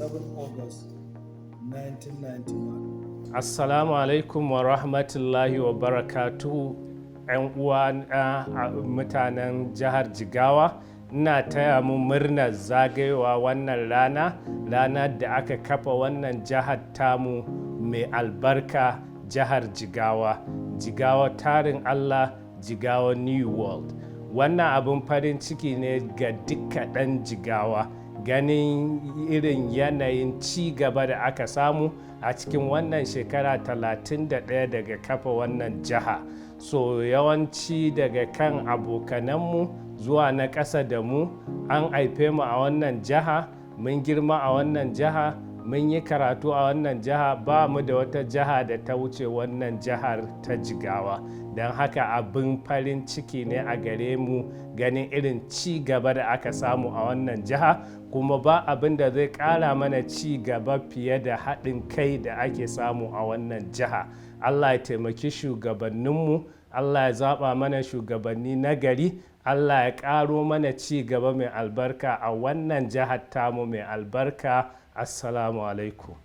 7 August 1991. Assalamu alaikum wa rahmatullahi wa barakatuhu, 'yan uwa mutanen jihar Jigawa. Ina taya mu murnar zagayowa wannan ranar da aka kafa wannan jihar tamu mai albarka, jihar Jigawa. Jigawa tarin Allah, Jigawa New World. Wannan abin farin ciki ne ga dukkan ɗan Jigawa, ganin irin yanayin ci gaba da aka samu a cikin wannan shekara 31 daga kafa wannan jiha. So yawanci daga kan abokananmu zuwa na ƙasa da mu, an haife mu a wannan jiha, mun girma a wannan jiha, mun yi karatu a wannan jiha. Ba mu da wata jiha da ta wuce wannan jihar ta Jigawa. Don haka abin farin ciki ne a gare mu ganin irin ci gaba da aka samu a wannan jiha, kuma ba abin da zai ƙara mana ci gaba fiye da haɗin kai da ake samu a wannan jiha. Allah ya taimaki shugabanninmu, Allah ya zaɓa mana shugabanni nagari, Allah ya ƙaro mana ci gaba mai albarka a wannan jihar tamu mai albarka. Assalamu alaikum.